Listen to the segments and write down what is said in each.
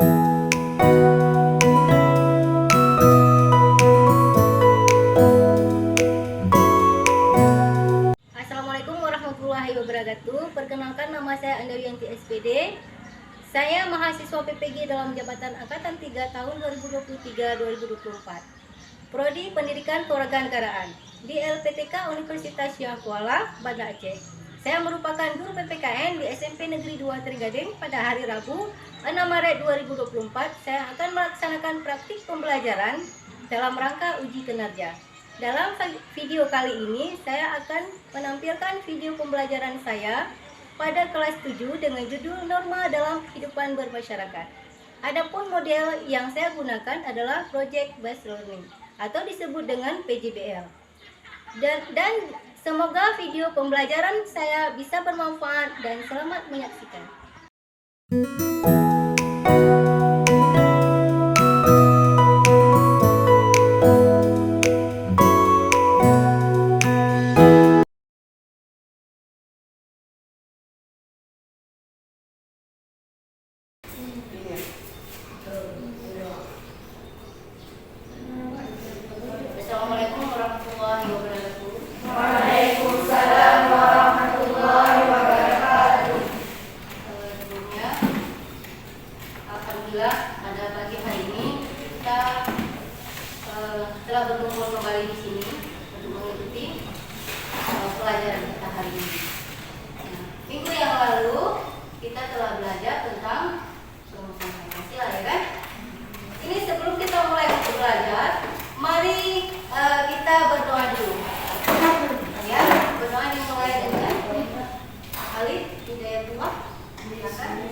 Assalamualaikum warahmatullahi wabarakatuh. Perkenalkan, nama saya Andarianti SPD. Saya mahasiswa PPG dalam jabatan Angkatan 3 tahun 2023-2024. Prodi Pendidikan Kewarganegaraan di LPTK Universitas Syah Kuala, Banda Aceh. Saya merupakan guru PPKN di SMP Negeri 2 Trenggading. Pada hari Rabu 6 Maret 2024, saya akan melaksanakan praktik pembelajaran dalam rangka uji kinerja. Dalam video kali ini, saya akan menampilkan video pembelajaran saya pada kelas 7 dengan judul Norma dalam Kehidupan Bermasyarakat. Adapun model yang saya gunakan adalah Project Based Learning atau disebut dengan PJBL. Dan semoga video pembelajaran saya bisa bermanfaat dan selamat menyaksikan. Assalamualaikum warahmatullahi wabarakatuh. Waalaikumsalam warahmatullahi wabarakatuh. Sebelumnya, alhamdulillah pada pagi hari ini kita telah berkumpul kembali di sini untuk mengikuti pelajaran kita hari ini. Minggu yang lalu kita telah belajar tentang rumusan Pancasila, ya kan? Ini sebelum kita mulai belajar, mari kita berdoa dulu. Ya, berdoa dimulai dengan Alif Hidayatullah. Silakan.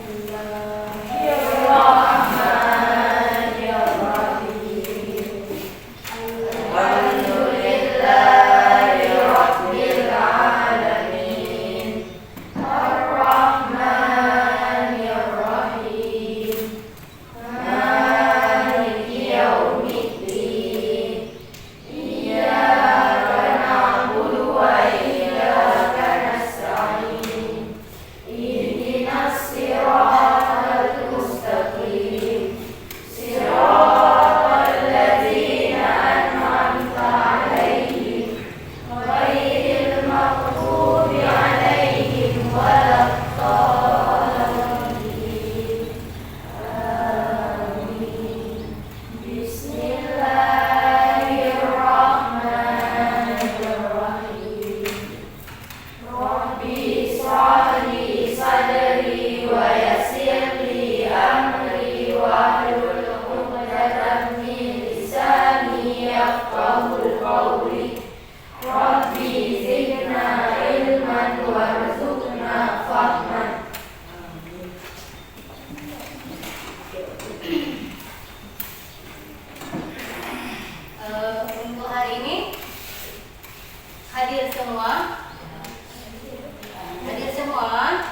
Untuk hari ini hadir semua. Hadir semua.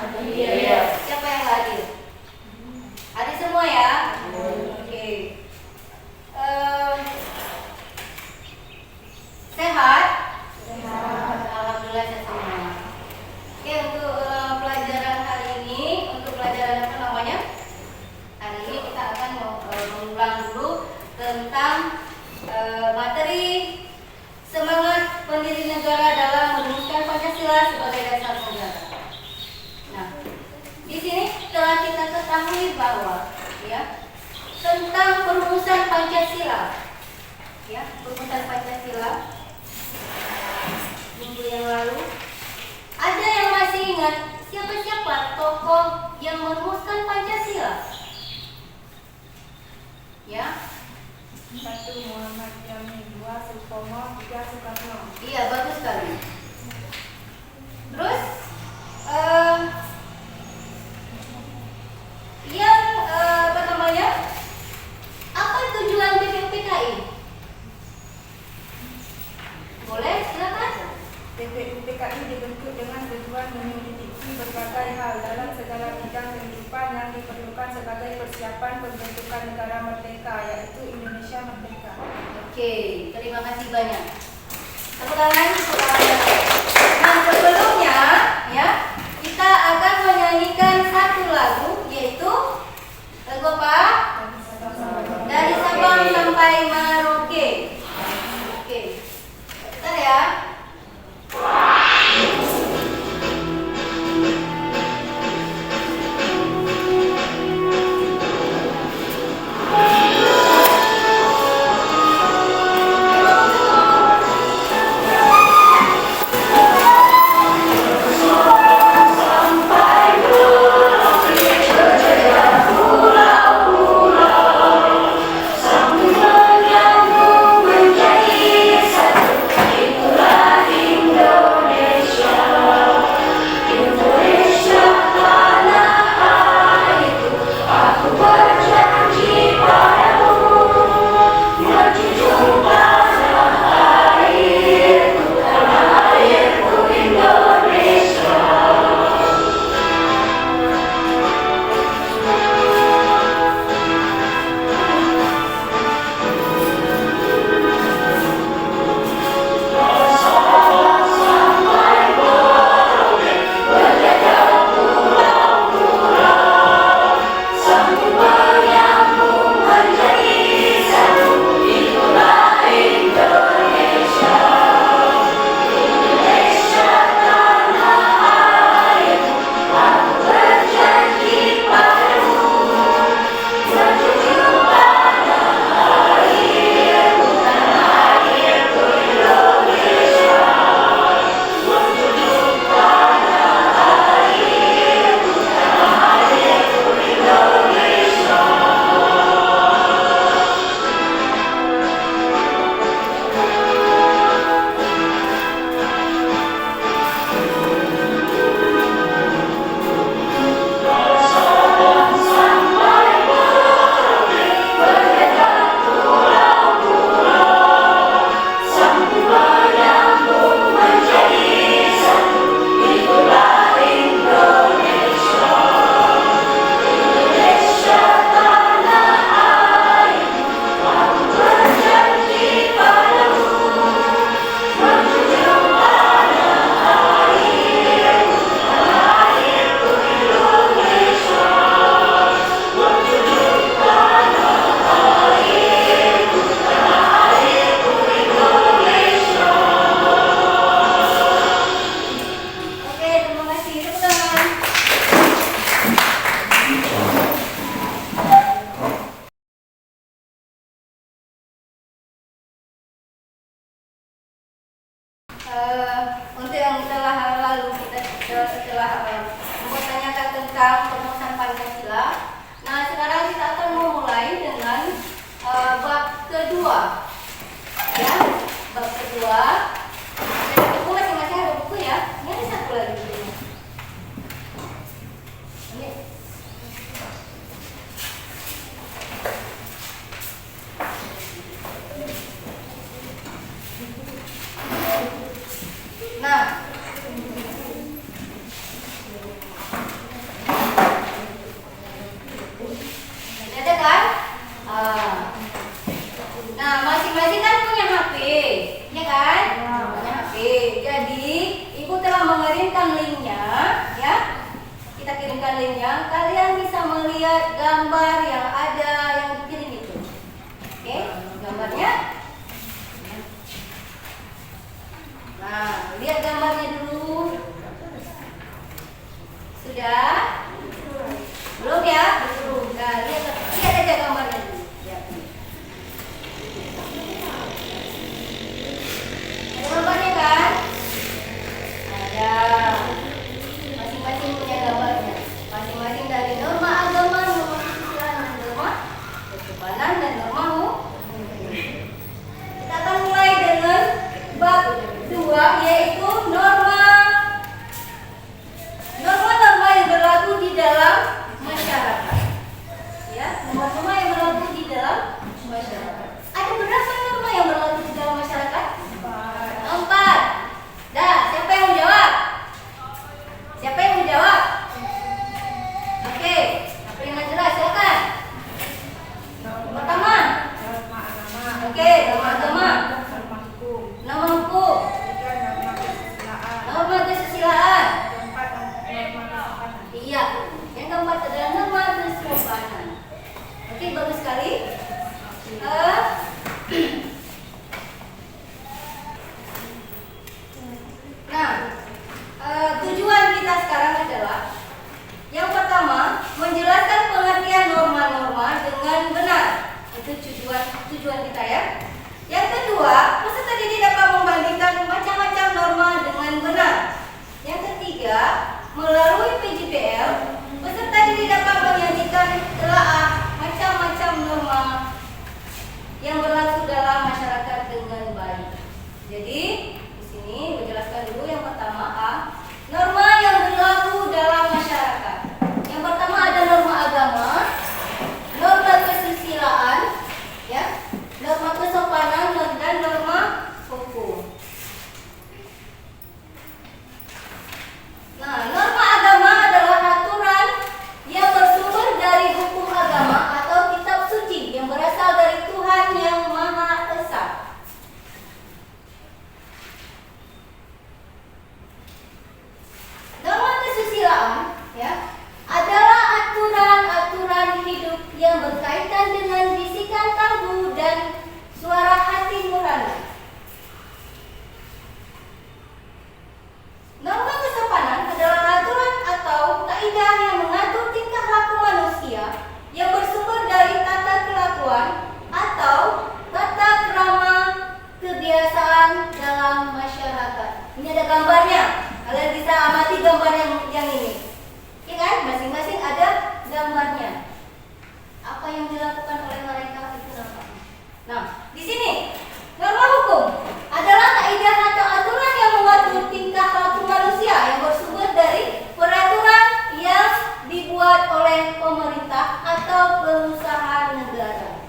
Siapa yang hadir? Hadir semua ya. Oke. Sehat? Alhamdulillah sehat semua. Oke, untuk pelajaran hari ini, untuk pelajaran apa namanya? Hari ini kita akan mengulang dulu tentang materi semangat pendiri negara dalam merumuskan Pancasila sebagai dasar negara. Nah, di sini telah kita ketahui bahwa ya tentang perumusan Pancasila, ya perumusan Pancasila minggu yang lalu. Ada yang masih ingat siapa tokoh yang merumuskan Pancasila? Ya. 1. Muhammad Jamil, 2. Supomo, 3. Soekarno. Iya, bagus sekali. Terus yang apa namanya? Apa tujuan PPUPKI? Boleh, silakan. PPUPKI dibentuk dengan tujuan menyelidiki berbagai hal dalam segala bidang kehidupan yang diperlukan sebagai persiapan pembentukan negara merdeka, yaitu Indonesia merdeka. Oke, terima kasih banyak. Tepuk tangan. Nah, sebelumnya ya kita akan menyanyikan satu lagu, yaitu lagu apa? sampai Merauke. Oke. Bentar ya. Oke, terima kasih. Tepuk tangan. Untuk yang telah lalu kita telah mempertanyakan tentang perumusan Pancasila. Nah, sekarang kita akan memulai dengan bab kedua. Ya, bab kedua. Ada buku masing-masing ada buku ya. Ini ada satu lagi bukunya. Ini. Nah, ini ada kan? Nah, masing-masing kan punya HP, ya kan? Punya HP. Jadi, ibu telah mengirimkan linknya, ya. Kita kirimkan linknya. Kalian bisa melihat gambar yang ada yang dikirim itu. Oke, gambarnya. Nah, lihat gambarnya dulu. Sudah? Belum ya? Belum. Nah, lihat aja gambarnya dulu. Lihat. Ada gambarnya kan? Ada. Masing-masing punya gambarnya. Masing-masing dari norma agama, norma kesusilaan, dan norma ketuhanan, dan norma hukum. Kita akan mulai dengan bab 2, yaitu norma-norma yang berlaku di dalam masyarakat. Ya, norma-norma yang berlaku di dalam masyarakat. Ada berapa norma yang berlaku di dalam masyarakat? 4. Dah, siapa yang menjawab? Siapa yang menjawab? Oke, apa yang jelas? Silakan. Pertama. Norma agama. Oke, norma agama. Norma hukum. Norma hukum. Tiga, norma kesusilaan. Norma kesusilaan. Keempat, norma kesopanan. Iya, yang keempat adalah norma kesopanan. Oke, bagus sekali. dimainkan dengan bisikan kalbu dan suara hati nurani. Norma kesopanan adalah aturan atau kaidah yang mengatur tingkah laku manusia yang bersumber dari tata kelakuan atau tata krama kebiasaan dalam masyarakat. Ini ada gambarnya. Kalian bisa amati gambar yang ini. Ya kan? Masing-masing ada gambarnya. Apa yang dilakukan oleh mereka itu namanya. Nah, di sini norma hukum adalah kaidah atau aturan yang mengatur tingkah laku manusia yang bersumber dari peraturan yang dibuat oleh pemerintah atau perusahaan negara.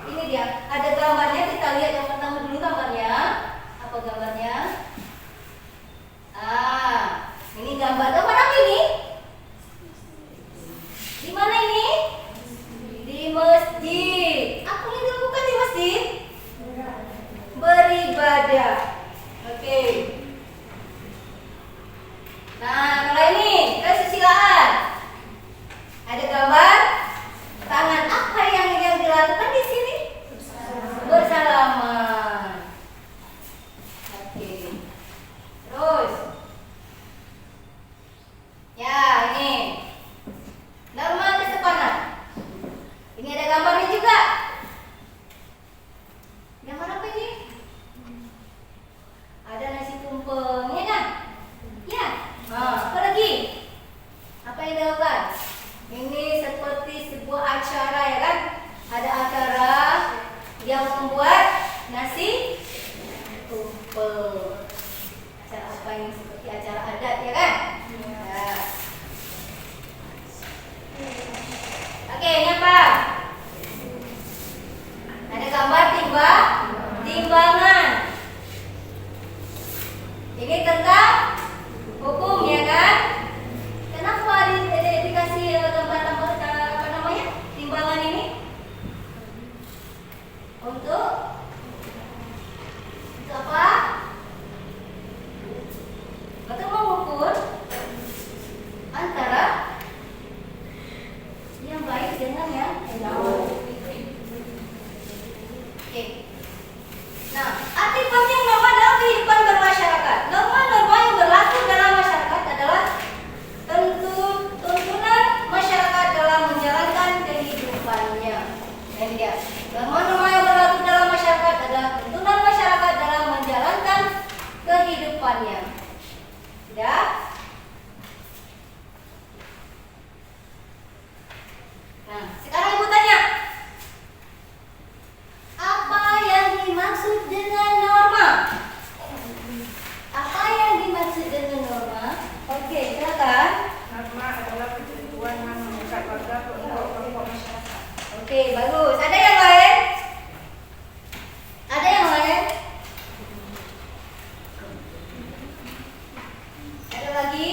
Ini dia, ada gambarnya. Kita lihat yang pertama dulu gambarnya. Apa gambarnya? Ini gambar apa ini? Di mana ini? Di masjid. Apa yang dilakukan di masjid? Beribadah. Oke. Nah, kalau ini kesusilaan. Ada gambar tangan. Apa yang dilakukan di sini? Bersalaman. Oke. Terus. Ya, ini norma kesopanan. Ini ada gambarnya juga. Gambar apa ini? Ada nasi tumpeng, ya kan? Ya. Nah, apa lagi? Apa yang dilakukan? Ini seperti sebuah acara, ya kan? Ada acara yang membuat nasi tumpeng. Acara apa ini? Seperti acara adat, ya kan? Ya. Oke, ini apa? Ada gambar timbangan. Ini tentang hukum, ya kan? Kenapa dikasih gambar apa namanya? Timbangan ini? Untuk apa? Untuk mengukur antara yang baik dengan yang jauh. Oke. Nah, arti penting norma dalam kehidupan bermasyarakat. Norma-norma yang berlaku dalam masyarakat adalah tuntunan masyarakat dalam menjalankan kehidupannya. Dan dia, norma-norma yang berlaku dalam masyarakat adalah tuntunan masyarakat dalam menjalankan kehidupannya. Sudah? Nah, sekarang ibu tanya, apa yang dimaksud dengan norma? Apa yang dimaksud dengan norma? Oke, silakan. Norma adalah ketentuan yang mengikat warga kelompok masyarakat. Oke, bagus. Ada yang lain? Ada yang lain? Ada lagi?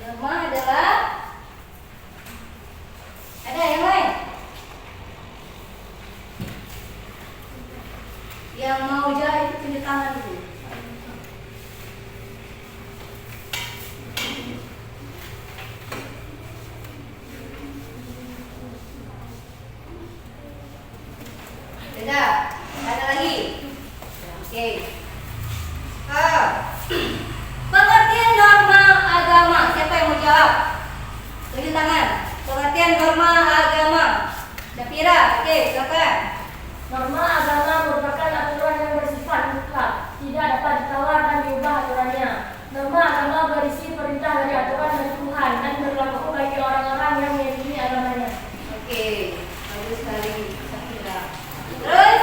Norma adalah, ada yang lain? Yang mau jahit tunjuk tangan dulu. Sudah? Ada lagi? Oke. Pengertian norma agama. Siapa yang mau jawab? Tunjuk tangan. Pengertian norma agama. Dapira. Oke, silakan. Norma agama merupakan aturan yang bersifat mutlak, tidak dapat ditawar dan diubah aturannya. Norma agama berisi perintah dari aturan dari Tuhan dan berlaku bagi orang-orang yang meyakini agamanya. Oke, bagus sekali. Terus,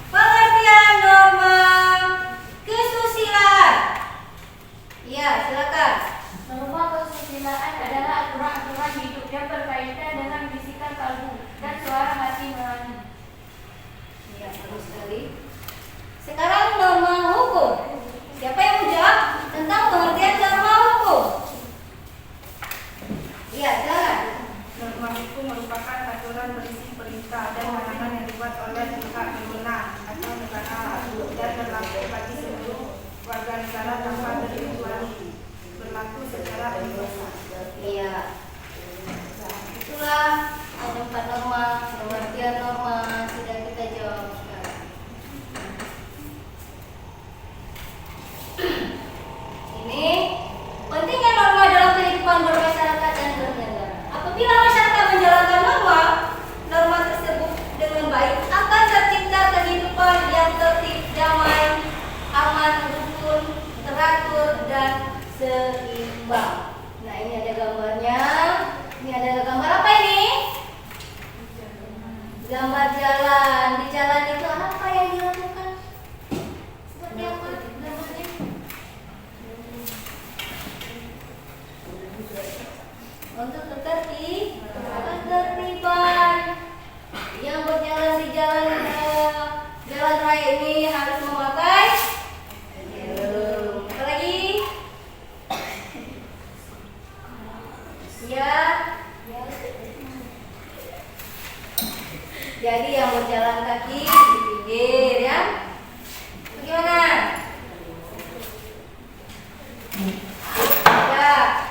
pengertian norma kesusilaan. Iya, silakan. Norma kesusilaan adalah aturan-aturan hidup yang berkaitan dengan bisikan kalbu dan suara hati nurani. Iya, bagus sekali. Sekarang norma hukum. Siapa yang mau jawab tentang pengertian norma hukum? Iya, silakan. Norma hukum merupakan aturan berisi perintah dan larangan yang dibuat oleh pihak berwenang atau negara dan berlaku bagi seluruh warga negara tanpa terkecuali, berlaku secara universal. Iya. Apabila masyarakat menjalankan norma tersebut dengan baik, akan tercipta kehidupan yang tertib, damai, aman, rukun, teratur, dan seimbang. Nah, ini ada gambarnya. Ini ada gambar apa ini? Gambar jalan. Di jalan itu apa yang dilakukan? Seperti apa gambarnya? Untuk ketertiban yang berjalan di jalan raya ini harus memakai helm. Apa lagi? Ya. Jadi yang berjalan kaki di pinggir ya. Bagaimana? Ya.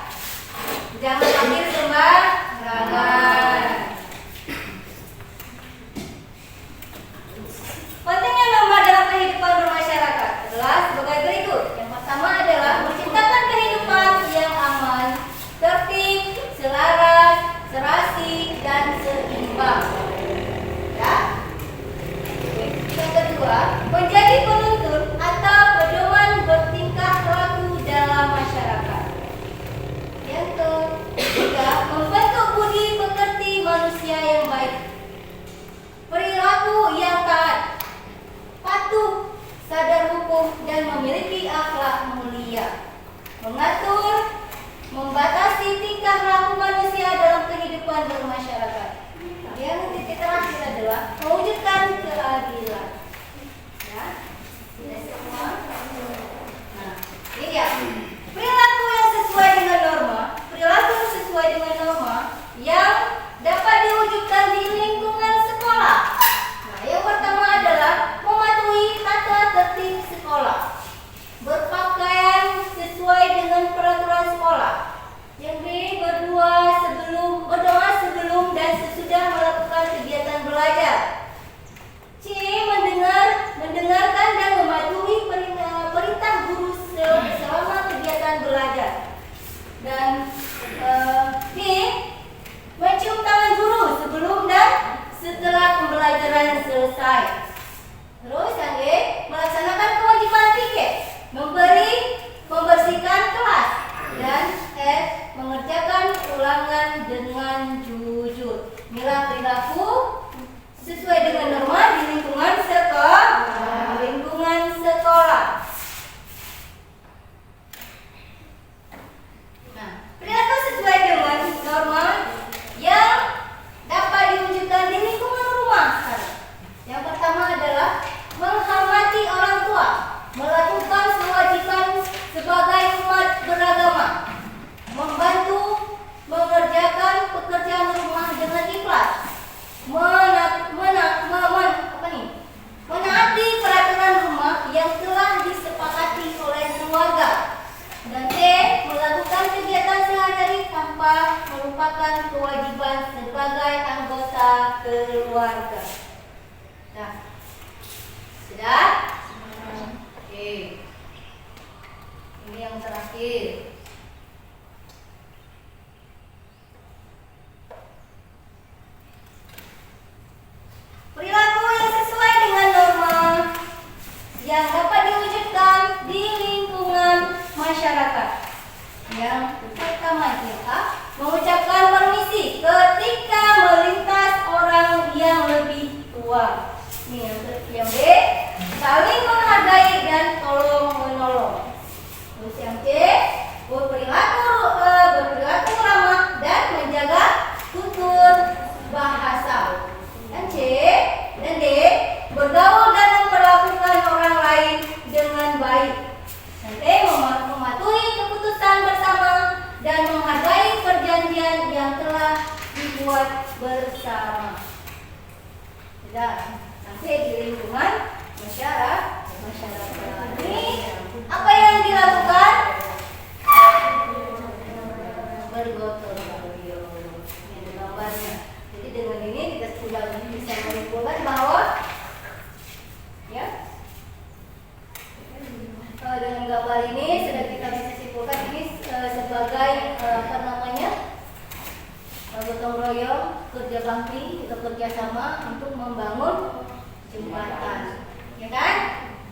Jangan parkir sembarangan. Pentingnya norma dalam kehidupan bermasyarakat adalah sebagai berikut. Yang pertama adalah menciptakan kehidupan yang aman, tertib, selaras, serasi, dan seimbang. Ya. Yang kedua, menjadi penuntun atau pedoman bertingkah laku dalam masyarakat. Yang ketiga, membentuk budi pekerti manusia yang baik, perilaku yang taat, patuh, sadar hukum, dan memiliki akhlak mulia, mengatur, membatasi tingkah laku manusia dalam kehidupan bermasyarakat. Yang titik terakhir adalah mewujudkan keadilan. Ya, sudah semua. Nah, ini ya. Perilaku yang sesuai dengan norma yang dapat diwujudkan di lingkungan sekolah. Nah, yang pertama adalah mematuhi tata tertib sekolah, berpakaian sesuai dengan peraturan sekolah. Yang B, berdoa sebelum dan sesudah melakukan kegiatan belajar. C, mendengarkan dan mematuhi perintah guru selama kegiatan belajar. Dan D, mencium tangan guru sebelum dan setelah pembelajaran selesai. Terus yang E, melaksanakan kewajiban piket, membersihkan kelas. Dan F, mengerjakan ulangan dengan jujur. Inilah perilaku sesuai dengan norma di lingkungan sekolah. Nah, perilaku sesuai dengan norma yang dapat diwujudkan di lingkungan rumah. Yang pertama adalah menghormati orang tua, melakukan kewajiban sebagai umat beragama, membantu mengerjakan pekerjaan rumah dengan ikhlas, menaati peraturan rumah yang telah disepakati oleh keluarga. Dan C, melakukan kegiatan sehari-hari tanpa melupakan kewajiban sebagai anggota keluarga. Nah, sudah? Oke. Ini yang terakhir. Perilaku yang sesuai dengan norma yang dapat diwujudkan di lingkungan masyarakat. Yang pertama adalah mengucapkan permisi ketika melintas orang yang lebih tua. Ini yang B, saling menghargai dan tolong menolong. Terus yang C, berperilaku ramah dan menjaga tutur bahasa. Dan C dan D, bergaul dan memperlakukan orang lain dengan baik. Dan D, mematuhi keputusan bersama dan menghargai perjanjian yang telah dibuat bersama. Sudah, nanti di lingkungan masyarakat. Ini apa yang dilakukan? Bergotong royong. Ini ada gambarnya. Jadi dengan ini kita sudah bisa menyimpulkan bahwa ya, dengan gambar ini sudah kita bisa simpulkan ini sebagai apa namanya, gotong royong, kerja bakti, kita kerjasama untuk membangun jembatan, ya kan?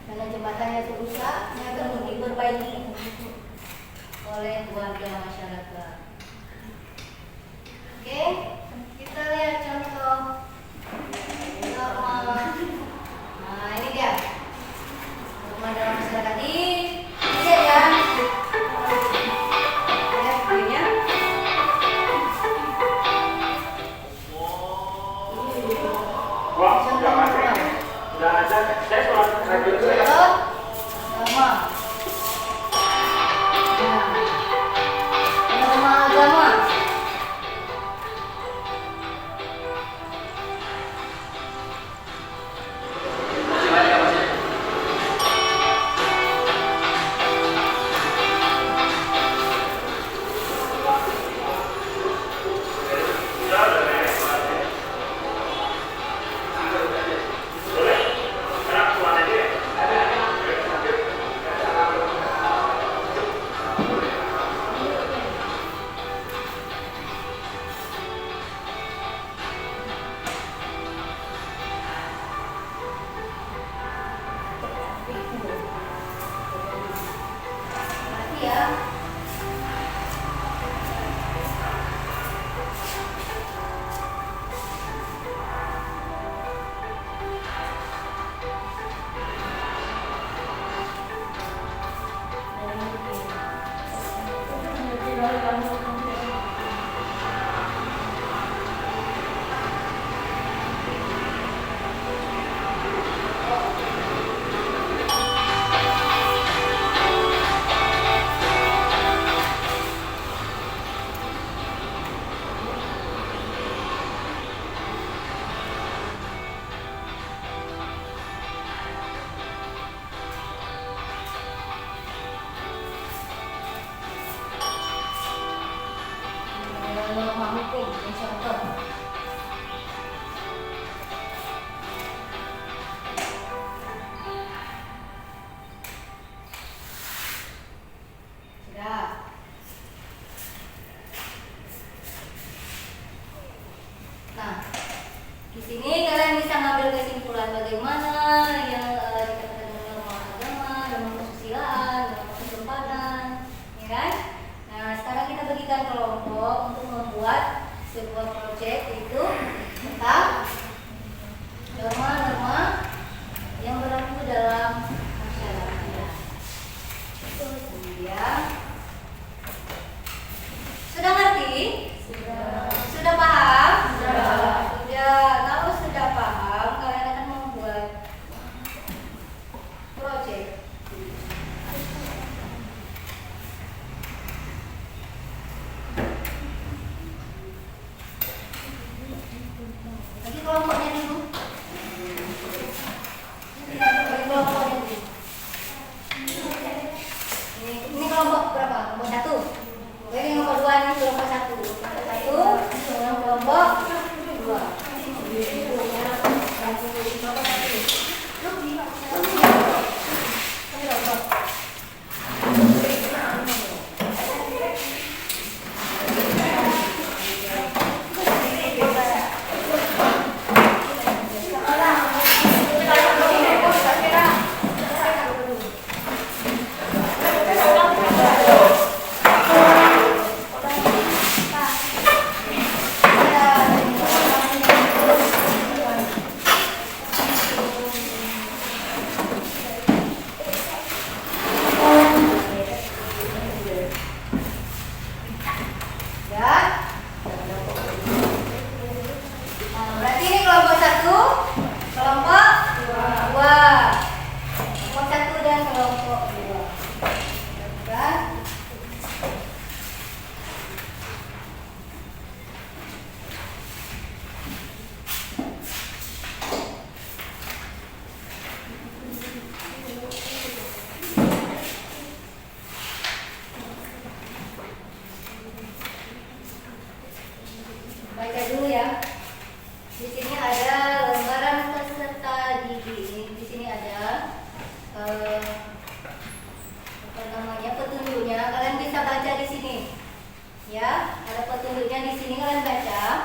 Karena jembatannya rusak, yang akan diperbaiki oleh warga masyarakat. Oke, kita lihat contoh norma. Nah, ini dia norma dalam masyarakat. Ini ya. Lihat videonya. Wah, sudah masuk. Sudah ada. Saya sholat radio dulu ya. Norma. Norma agama. Ya. Norma hukum yang contoh. Sudah. Nah, di sini kalian bisa ngambil kesimpulan bagaimana yang dikatakan dengan norma agama, norma kesusilaan, norma kesempatan, ya kan? Nah, sekarang kita bagikan kelompok untuk membuat sebuah proyek itu tentang norma-norma yang berlaku dalam masyarakat. Kemudian, sudah ngerti? Sudah paham? Sudah. Kalau sudah paham, kalian akan membuat proyek. Bagi kelompoknya dulu. Bagi kelompoknya dulu. Ini kelompok berapa? Kelompok 1. Oke, yang kelompok 2 ini kelompok 1. Kelompok 1 dengan kelompok 2. Baca dulu ya. Di sini ada lembaran peserta didik. Di sini ada apa namanya, petunjuknya. Kalian bisa baca di sini. Ya, ada petunjuknya di sini, kalian baca.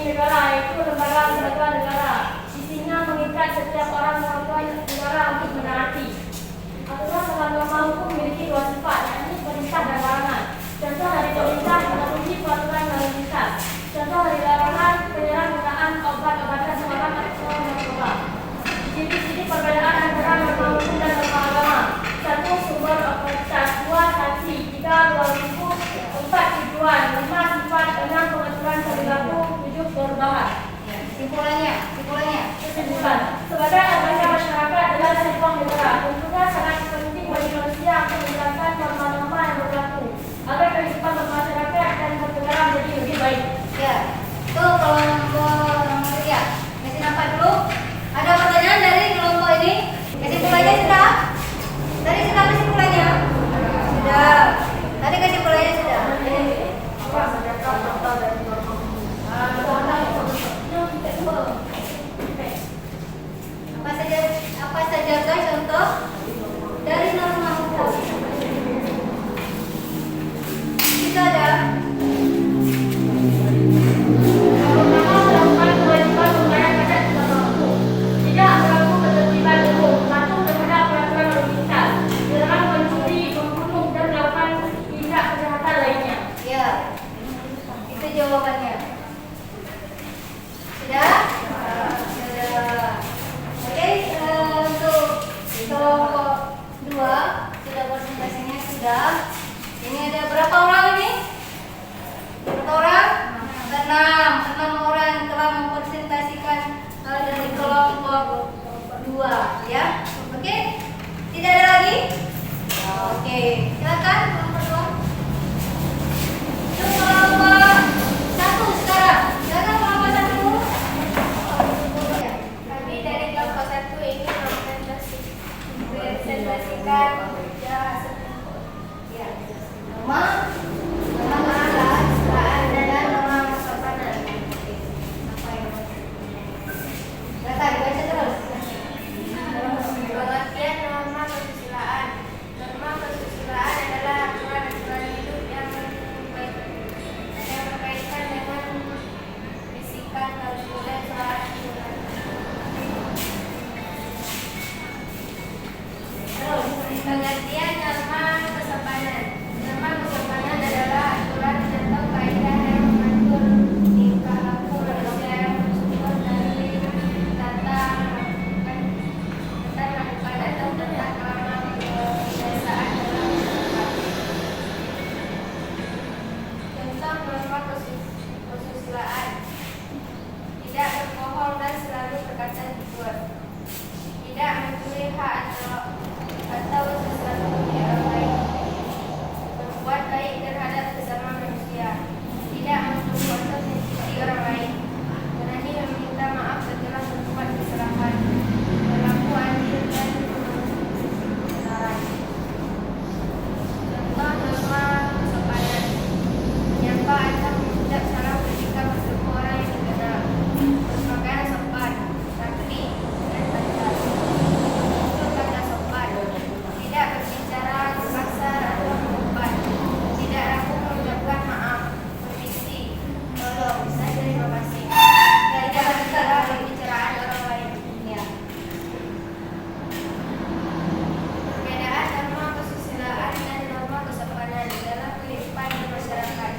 negara, yaitu lembaga-lembaga negara. Isinya mengikat setiap orang warga negara untuk menaati. Aturan dalam norma hukum memiliki dua sifat, yakni perintah dan larangan. Contoh dari perintah memenuhi peraturan lalu lintas. Contoh dari larangan penyalahgunaan obat-obatan terlarang atau narkoba. Di sini perbedaan antara norma hukum dan norma agama. Satu, sumber otoritas. Dua, sanksi. Tiga, ruang lingkup. Empat, tujuan. Lima, sifat. Enam, pengaturan perilaku. Tujuh, perubahan. Kesimpulannya. Kesimpulan, sebagai lembaga masyarakat adalah sebuah negara, tentunya sangat penting bagi manusia untuk menjalankan norma-norma yang berlaku agar kehidupan bermasyarakat dan bernegara menjadi lebih baik. Ya, itu kelompok ya. Kasih nampak dulu. Ada pertanyaan dari kelompok ini? Kesimpulannya sudah? Tadi sudah kesimpulannya? Sudah. Tadi kesimpulannya sudah. Apa saja contoh dari norma hukum? Apa saja guys contoh dari norma hukum? Kita ada Pertama, melakukan kewajiban membayar pajak di norma hukum. Tidak berlaku ketertiban umum, patuh terhadap peraturan lalu lintas, dilarang mencuri, membunuh dan melakukan tindak kejahatan lainnya. ya. Itu jawabannya. Sudah? Sudah. Oke, untuk kelompok 2 sudah presentasinya sudah. Ini ada berapa orang ini? Berapa orang? 6 orang yang telah mempresentasikan dari kelompok 2 ya. Oke? Tidak ada lagi? Oke, silakan kelompok 2. Untuk kelompok 1 sekarang. Silakan kelompok 1. Ya. Kami dari kelompok 1 ingin mempresentasikan Ya. Nama kesusilaan dan nama kesopanan. Apa yang silakan dibaca terus. pengertian norma kesusilaan. Norma kesusilaan adalah aturan-aturan hidup yang berkaitan dengan bisikan dan soal pengertian norma kesopanan. Norma kesopanan adalah aturan atau kaidah yang mengatur tingkah laku manusia yang bersumber dari tata lakukan atau tata krama kebiasaan dalam masyarakat. Contoh norma kesusilaan: tidak berbohong dan selalu berkata jujur, tidak mencuri hak atau sesuatu milik orang lain, berbuat baik terhadap sesama manusia, tidak membunuh atau menyakiti orang lain, berani meminta maaf setelah berbuat kesalahan, berlaku adil dan kebenaran. Contoh norma kesopanan: menyapa atau mengucap salam ketika bertemu orang yang dikenal, berpakaian sopan, rapi, dan tegas. Berkata sopan, tidak berbicara kasar atau berdebat, tidak ragu mengucapkan maaf, permisi, tolong, saya terima kasih, tidak berbicara pembicaraan orang lain. Ya. Perbedaan norma kesusilaan dan norma kesopanan dalam kehidupan bermasyarakat.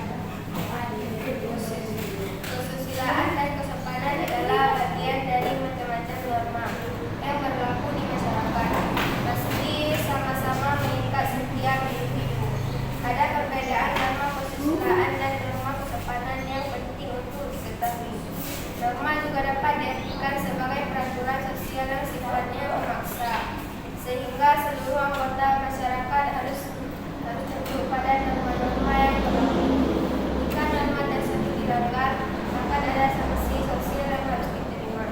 Kesusilaan dan kesopanan adalah bagian dari macam-macam norma yang berlaku di masyarakat, pasti sama-sama mengikat setiap individu. Ada perbedaan norma kesusilaan dan norma kesopanan yang penting untuk diketahui. Norma juga dapat diartikan sebagai peraturan sosial yang sifatnya memaksa, sehingga seluruh anggota masyarakat harus tunduk pada norma-norma yang berlaku. Jika norma tersebut dilanggar, maka ada sanksi sosial yang harus diterima.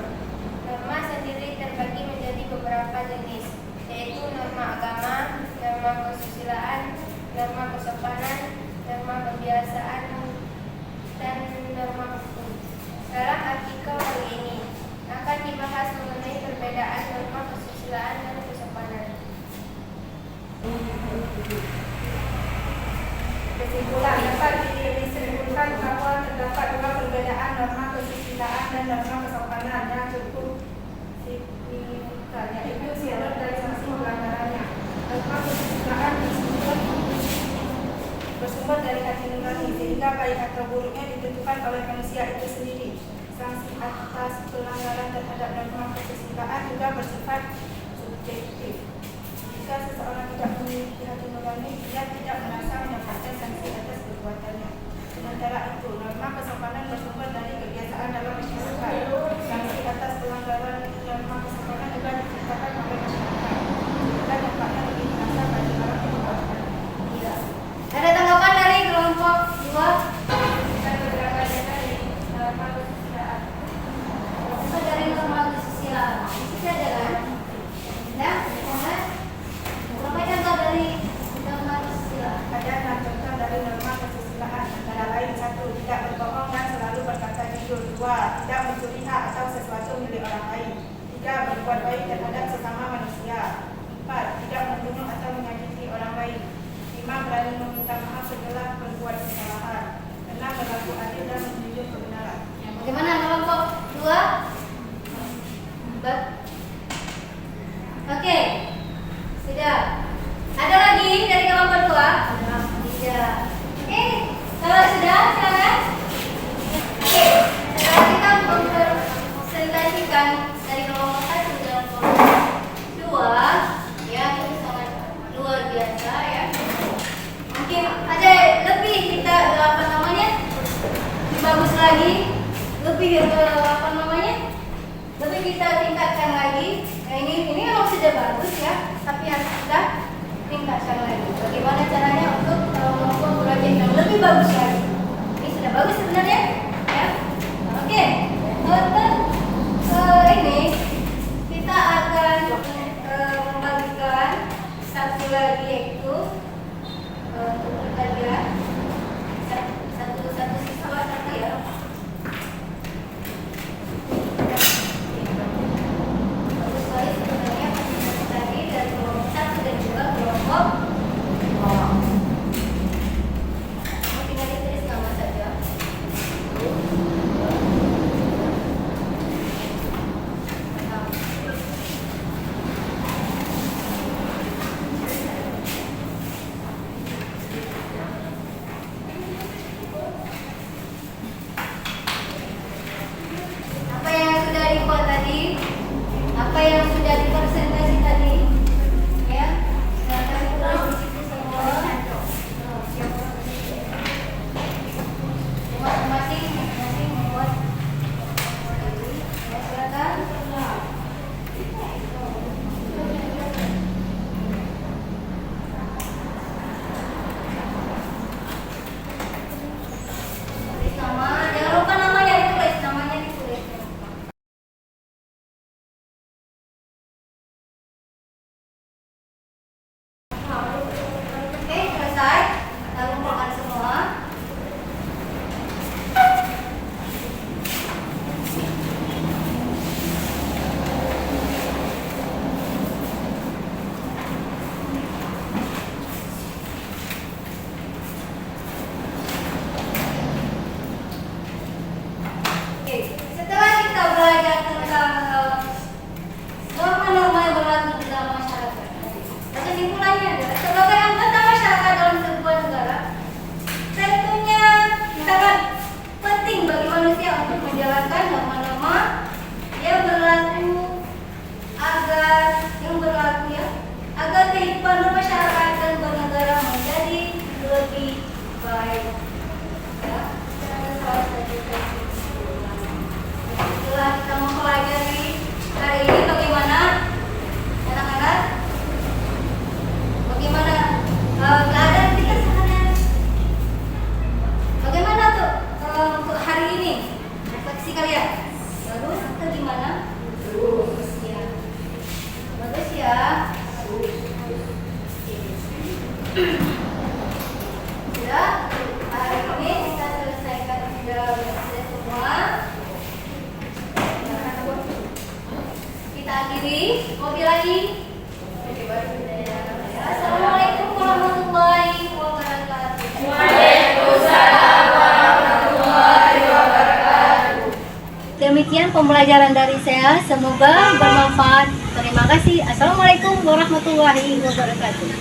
Norma sendiri terbagi menjadi beberapa jenis, yaitu norma agama, norma kesusilaan, norma kesopanan, norma kebiasaan, dan norma hukum. Dalam artikel kali ini akan dibahas mengenai perbedaan norma kesusilaan dan kesopanan. Kesimpulan dapat disimpulkan bahwa terdapat dua perbedaan norma kesusilaan kesusilaan dan norma kesopanan yang cukup signifikan, yaitu syarat dari sanksi pelanggarannya. Norma kesusilaan bersumber dari hati nurani, sehingga baik atau buruknya ditentukan oleh manusia itu sendiri. Sanksi atas pelanggaran terhadap norma kesusilaan juga bersifat subjektif. Jika seseorang tidak memiliki hati nurani, dia tidak merasa mendapatkan sanksi atas perbuatannya. Sementara itu, norma kesopanan bersumber dari kebiasaan dalam masyarakat. Sanksi atas pelanggaran norma kesopanan juga diciptakan oleh masyarakat, sehingga dampaknya lebih terasa bagi orang yang melakukan. Iya. Ada tanggapan dari kelompok 2? Dan beberapa data dari norma kesusilaan. Itu dari norma kesusilaan. Di sini ada kan? Ya, ada. Berapa contoh dari norma kesusilaan? Ada 6 contoh dari norma kesusilaan, antara lain: 1. Tidak berbohong dan selalu berkata jujur. 2. Tidak mencuri hak atau sesuatu milik orang lain. 3. Berbuat baik terhadap sesama manusia. 4. Tidak membunuh atau menyakiti orang lain. 5. Berani meminta maaf setelah berbuat kesalahan. 6. Berlaku adil dan menjunjung kebenaran. Bagaimana kelompok 2? Oke. Sudah. Ada lagi dari kelompok 2? Tidak. Oke. Kalau sudah, silakan. Oke. Sekarang kita mempresentasikan dari kelompok 1 dan kelompok 2 yang itu sangat luar biasa ya. Mungkin ada lebih kita apa namanya? Lebih bagus lagi, lebih apa namanya? Lebih kita tingkatkan lagi. Nah, ini memang sudah bagus ya, tapi harus kita tingkatkan lagi. Bagaimana caranya untuk membuat proyek yang lebih bagus lagi? Ini sudah bagus sebenarnya, ya. Oke, untuk ini kita akan membagikan satu lagi, yaitu untuk pertanyaan satu siswa satu ya. Bagus sekali sebenarnya presentasi tadi dari kelompok 1 dan juga kelompok 2. Tinggal ditulis nama saja. Apa yang sudah dibuat tadi, apa yang sudah dipresentasi tadi, ya, silakan tulis di situ semua. Masing-masing membuat. Ya, silakan. Tulis nama, jangan lupa namanya ditulis, namanya ditulis. Oke, selesai. Kita kumpulkan semua. Oke, setelah kita belajar tentang norma-norma yang berlaku di dalam masyarakat, kesimpulannya adalah sebagai anggota masyarakat dalam sebuah negara, tentunya sangat penting bagi manusia untuk menjalankan norma-norma yang berlaku agar kehidupan bermasyarakat dan bernegara menjadi lebih baik. Ya, salah satu setelah kita mempelajari hari ini bagaimana anak-anak, bagaimana keadaan kita seharian, bagaimana tuh untuk hari ini refleksi kalian, bagus atau gimana? Bagus ya, bagus ya. Sudah, hari ini kita selesaikan sudah semua. Kita akhiri, ngopi lagi. Assalamualaikum warahmatullahi wabarakatuh. Waalaikumsalam warahmatullahi wabarakatuh. pembelajaran dari saya. Semoga bermanfaat. Terima kasih. Assalamualaikum warahmatullahi wabarakatuh.